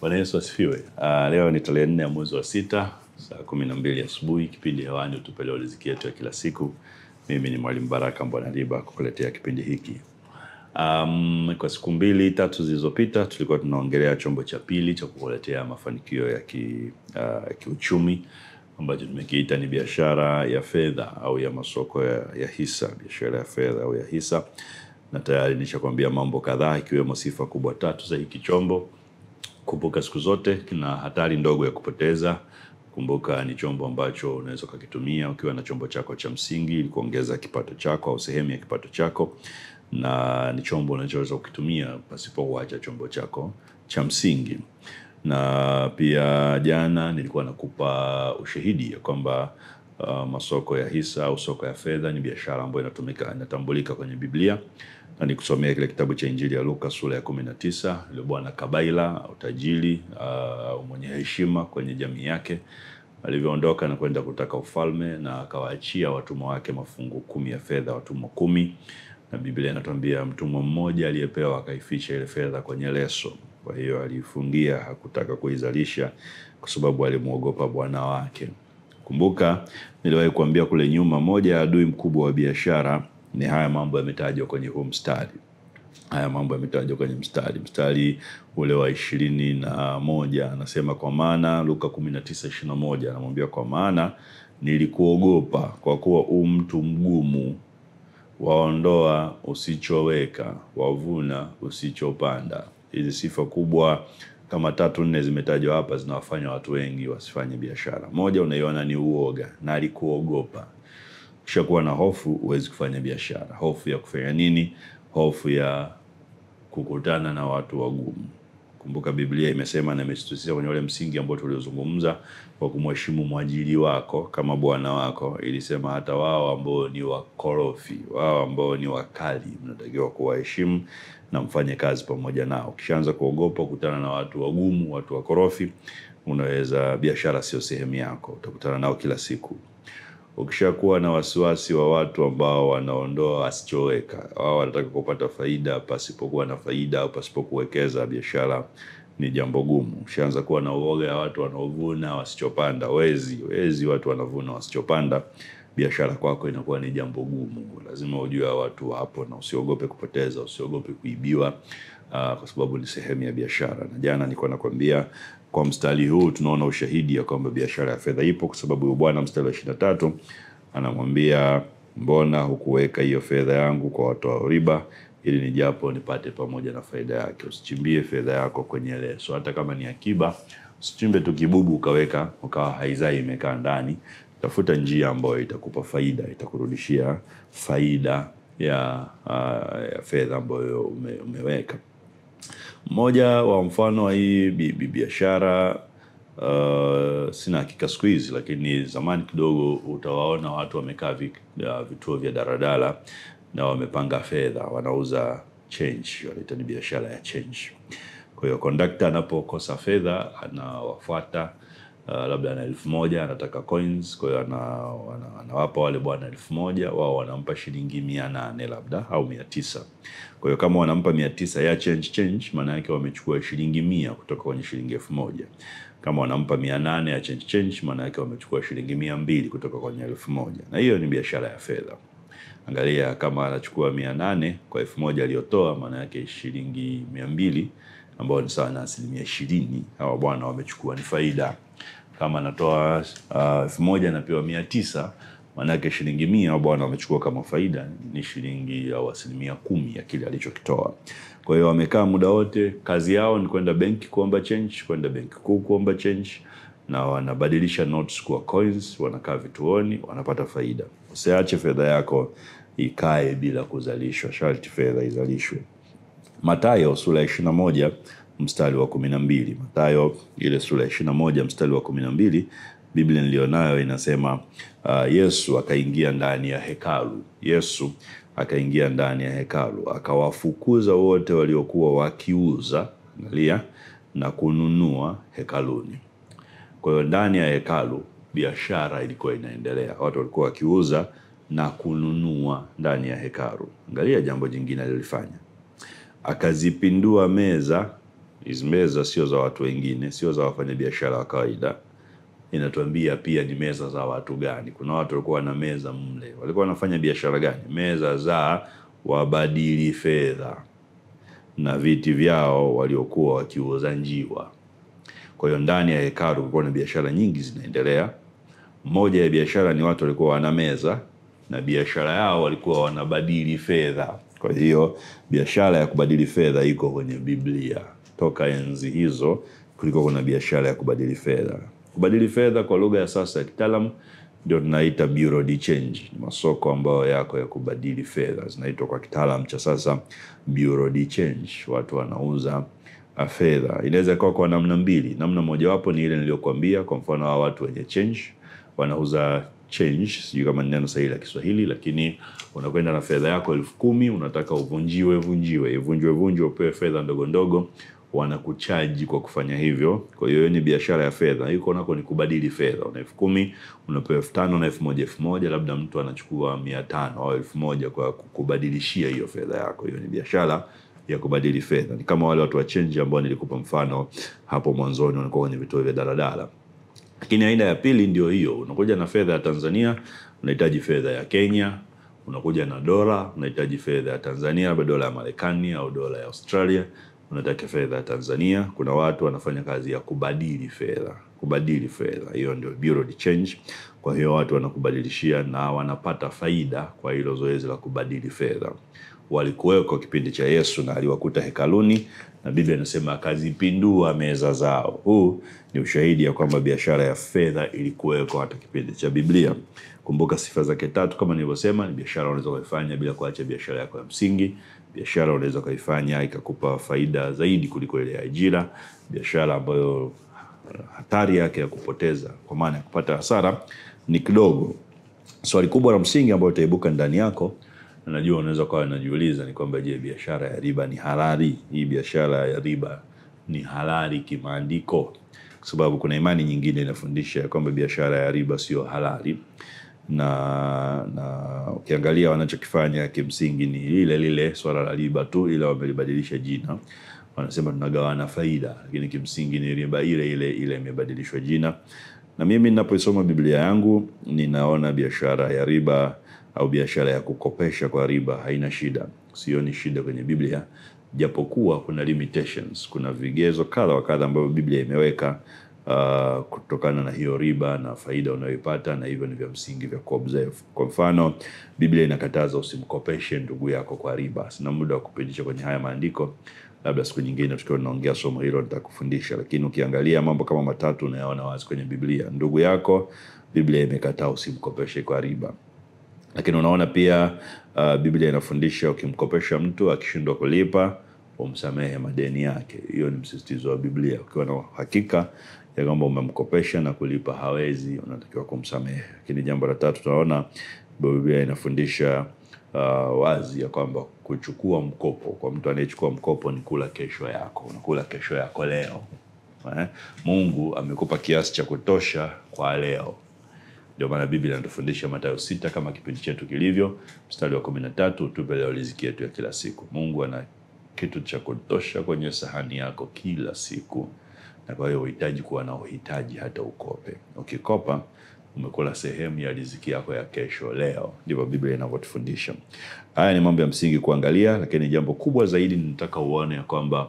Bwana Yesu asifiwe. Leo ni tarehe 4 ya mwezi wa 6, saa 12 asubuhi. Kipindi hewani utupeleo riziki yetu ya kila siku. Mimi ni Mwalimu Baraka Mbwanaliba kukuletea kipindi hiki. Kwa siku 2-3 zilizopita tulikuwa tunaongelea chombo cha pili cha kukuletea mafanikio ya kiuchumi ambacho tumekiita ni biashara ya fedha au ya masoko ya hisa, biashara ya fedha au ya hisa. Na tayari nishakwambia mambo kadhaa ikiwemo sifa kubwa 3 za hiki chombo. Kumbuka siku zote kina hatari ndogo ya kupoteza. Kumbuka ni chombo ambacho unaweza kukitumia ukiwa na chombo chako cha msingi ili kuongeza kipato chako au sehemu ya kipato chako, na ni chombo unachoweza kukitumia pasipo kuacha chombo chako cha msingi. Na pia jana nilikuwa nakupa ushahidi ya kwamba masoko ya hisa au soko ya fedha ni biashara ambayo inatambulika kwenye Biblia. Na nikusomea kile kitabu cha Injili ya Luka sura ya 19. Yule bwana Kabaila au tajiri mwenye heshima kwenye jamii yake alivyoondoka na kwenda kutaka ufalme, na akawaachia watumwa wake mafungu 10 ya fedha, watumwa 10. Na Biblia inatuambia mtumwa mmoja aliyepewa akaificha ile fedha kwenye leso. Kwa hiyo alifungia, hakutaka kuizalisha kwa sababu alimuogopa bwana wake. Kumbuka niliwahi kuambia kule nyuma, moja ya adui mkubwa wa biashara ni haya mambo yametajwa kwenye huu mstari. Haya mambo yametajwa kwenye mstari ule wa 21. Anasema kwa maana, Luka 19:21 anamwambia kwa maana nilikuogopa kwa kuwa mtu mgumu, waondoa usichoweka, wavuna usichopanda. Hizi sifa kubwa kama 3-4 zimetajwa hapa zinawafanya watu wengi wasifanye biashara. Moja unaiona ni uoga, na alikuogopa. Kisha kuwa na hofu huwezi kufanya biashara. Hofu ya kufanya nini? Hofu ya kukutana na watu wagumu. Kumbuka Biblia imesema na imesisitiza kwenye ule msingi ambao tuliozungumza kwa kumheshimu mwajiri wako kama bwana wako. Ilisema hata wao ambao ni wakorofi, wao ambao ni wakali, mnatakiwa kuwaheshimu na mfanye kazi pamoja nao. Ukishaanza kuogopa kukutana na watu wagumu, watu wakorofi, unaweza biashara sio sehemu yako, utakutana nao kila siku. Ukishakuwa na wasiwasi wa watu ambao wanaondoa asichoweka, wao wanataka kupata faida pasipokuwa na faida au pasipokuwekeza, biashara ni jambo gumu. Ukishaanza kuwa na uoga ya watu wanaovuna wasichopanda, wezi watu wanavuna wasichopanda, biashara kwako inakuwa ni jambo gumu. Lazima ujue watu hapo na usiogope kupoteza, usiogope kuibiwa, kwa sababu ni sehemu ya biashara. Na jana nilikuwa nakwambia kwa mstari huu tunaona ushahidi ya kwamba biashara ya fedha ipo, kwa sababu bwana mstari wa 23 anamwambia mbona hukuweka hiyo fedha yangu kwa watu wa riba, ili nijapo nipate pamoja na faida yake. Usichimbie fedha yako kwenye leso. Hata kama ni akiba, usichimbe tu kibubu ukaweka ukawa haizai imekaa ndani. Tafuta njia ambayo itakupa faida, itakurudishia faida ya fedha ambayo umeweka. Mmoja wa mfano wa hii biashara, sina hakika siku hizi, lakini zamani kidogo utawaona watu wamekaa vituo vya daradala na wamepanga fedha, wanauza change, wanaita ni biashara ya change. Kwa hiyo conductor anapokosa fedha anawafuata, labda ana 1,000 anataka coins. Kwa hiyo anawapa wale bwana 1,000, wao wanampa shilingi 800 labda au 900. Kwa hiyo kama wanampa 900 ya change, maana yake wamechukua shilingi 100 kutoka kwenye shilingi 1,000. Kama wanampa 800 ya change, maana yake wamechukua shilingi 200 kutoka kwenye 1,000. Na hiyo ni biashara ya fedha. Angalia, kama anachukua 800 kwa 1,000 aliyotoa, maana yake shilingi 200 ambao ni sawa na 20%, hawa bwana wamechukua ni faida. Kama anatoa 1,000 na pewa 900, maana yake shilingi 100 bwana wamechukua kama faida ni shilingi au 10% ya kile alichokitoa. Kwa hiyo wamekaa muda wote, kazi yao ni kwenda benki kuomba change, kwenda benki kuu kuomba change, na wanabadilisha notes kwa coins, wanakaa vituoni, wanapata faida. Usiache fedha yako ikae bila kuzalishwa, sharti fedha izalishwe. Mathayo sura ya 21 mstari wa 12. Mathayo ile sura ya 21 mstari wa 12, Biblia nilionayo inasema Yesu akaingia ndani ya hekalu. Yesu akaingia ndani ya hekalu, akawafukuza wote waliokuwa wakiuza, angalia, na kununua hekaluni. Kwa hiyo ndani ya hekalu biashara ilikuwa inaendelea. Watu walikuwa wakiuza na kununua ndani ya hekalu. Angalia jambo jingine alilofanya. Akazipindua meza Hizi meza sio za watu wengine, sio za wafanyabiashara wa kawaida. Inatuambia pia ni meza za watu gani. Kuna watu walikuwa na meza mle. Walikuwa wanafanya biashara gani? Meza za wabadili fedha na viti vyao waliokuwa wakiuza njiwa. Kwa hiyo ndani ya hekalu kulikuwa na biashara nyingi zinaendelea. Moja ya biashara ni watu walikuwa wana meza na biashara yao walikuwa wanabadili fedha. Kwa hiyo biashara ya kubadili fedha iko kwenye Biblia. Toka enzi hizo kulikuwa kuna biashara ya kubadili fedha. Kubadili fedha kwa lugha ya sasa ya kitaalamu ndio tunaita bureau de change. Ni masoko ambayo yako ya kubadili fedha. Zinaitwa kwa kitaalamu cha sasa bureau de change. Watu wanauza fedha. Inaweza kuwa kwa namna mbili. Namna mojawapo ni ile niliyokuambia, kwa mfano wa watu wenye change wanauza change, sijui kama ni neno sahihi la Kiswahili, lakini unakwenda na fedha yako 10,000, unataka ivunjwe upewe fedha ndogo ndogo, wanakuchaji kwa kufanya hivyo. Kwa hiyo ni biashara ya fedha. Yuko nako ni kubadili fedha. Una 10,000 unapewa 5,000 na 1,000, labda mtu anachukua 500 au 1,000 kwa kubadilishia hiyo fedha yako. Hiyo ni biashara ya kubadili fedha. Ni kama wale watu wa change ambao nilikupa mfano hapo mwanzoni, wanakuwa kwenye vituo vya daladala. Lakini aina ya pili ndio hiyo. Unakuja na fedha ya Tanzania, unahitaji fedha ya Kenya. Unakuja na dola, unahitaji fedha ya Tanzania, labda dola ya Marekani au dola ya Australia, unataka fedha ya Tanzania. Kuna watu wanafanya kazi ya kubadili fedha. Hiyo ndio bureau de change. Kwa hiyo watu wanakubadilishia na wanapata faida kwa hilo zoezi la kubadili fedha. Walikuweko kipindi cha Yesu na aliwakuta hekaluni, na Biblia inasema akazipindua meza zao. Huu ni ushahidi ya kwamba biashara ya fedha ilikuweko hata kipindi cha Biblia. Kumbuka sifa zake tatu kama nilivyosema. Ni biashara unaweza kuifanya bila kuacha biashara yako ya msingi. Biashara unaweza kuifanya ikakupa faida zaidi kuliko ile ya ajira. Biashara ambayo hatari yake ya kupoteza, kwa maana ya kupata hasara, ni kidogo. Swali kubwa la msingi ambalo utaibuka ndani yako, na najua unaweza kuwa unajiuliza, ni kwamba je, biashara ya riba ni halali? Hii biashara ya riba ni halali kimaandiko? Kwa sababu kuna imani nyingine inafundisha kwamba biashara ya riba sio halali. Na ukiangalia wanachokifanya kimsingi ni lile swala la riba tu, ila wamelibadilisha jina. Wanasema tunagawana faida, lakini kimsingi ni riba ile imebadilishwa jina. Na mimi ninapoisoma Biblia yangu ninaona biashara ya riba au biashara ya kukopesha kwa riba haina shida. Sioni shida kwenye Biblia, japokuwa kuna limitations, kuna vigezo kadha wa kadha ambavyo Biblia imeweka kutokana na hiyo riba na faida unayoipata, na hivyo ni vya msingi vya kuobserve. Kwa mfano, Biblia inakataza usimkopeshe ndugu yako kwa riba. Sina muda wa kupitisha kwenye haya maandiko, labda siku nyingine tukiwa tunaongea somo hilo nitakufundisha. Lakini ukiangalia mambo kama matatu unayaona wazi kwenye Biblia. Ndugu yako, Biblia imekataa usimkopeshe kwa riba. Lakini unaona pia Biblia inafundisha ukimkopesha mtu akishindwa kulipa, umsamehe madeni yake. Hiyo ni msisitizo wa Biblia. Ukiwa na hakika ya kwamba umemkopesha na kulipa hawezi, unatakiwa kumsamehe. Lakini jambo la tatu tunaona Biblia inafundisha wazi ya kwamba kuchukua mkopo, kwa mtu anayechukua mkopo, ni kula kesho yako. Unakula kesho yako leo. Mungu amekupa kiasi cha kutosha kwa leo. Ndio maana Biblia inatufundisha Mathayo 6 kama kipindi chetu kilivyo, mstari wa 13, tupe leo riziki yetu ya kila siku. Mungu ana kitu cha kutosha kwenye sahani yako kila siku, na kwa hiyo uhitaji kuwa na uhitaji hata ukope. Ukikopa umekula sehemu ya riziki yako ya kesho leo. Ndivyo Biblia inavyotufundisha. Haya ni mambo ya msingi kuangalia, lakini jambo kubwa zaidi nataka uone ya kwamba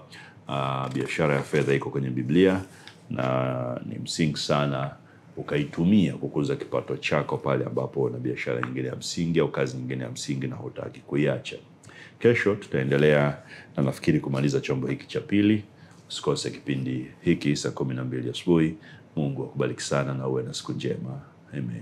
biashara ya fedha iko kwenye Biblia, na ni msingi sana ukaitumia kukuza kipato chako pale ambapo una biashara nyingine ya msingi au kazi nyingine ya msingi na hutaki kuiacha. Kesho tutaendelea na nafikiri kumaliza chombo hiki cha pili. Usikose kipindi hiki saa 12 asubuhi. Mungu akubariki sana na uwe na siku njema. Amen.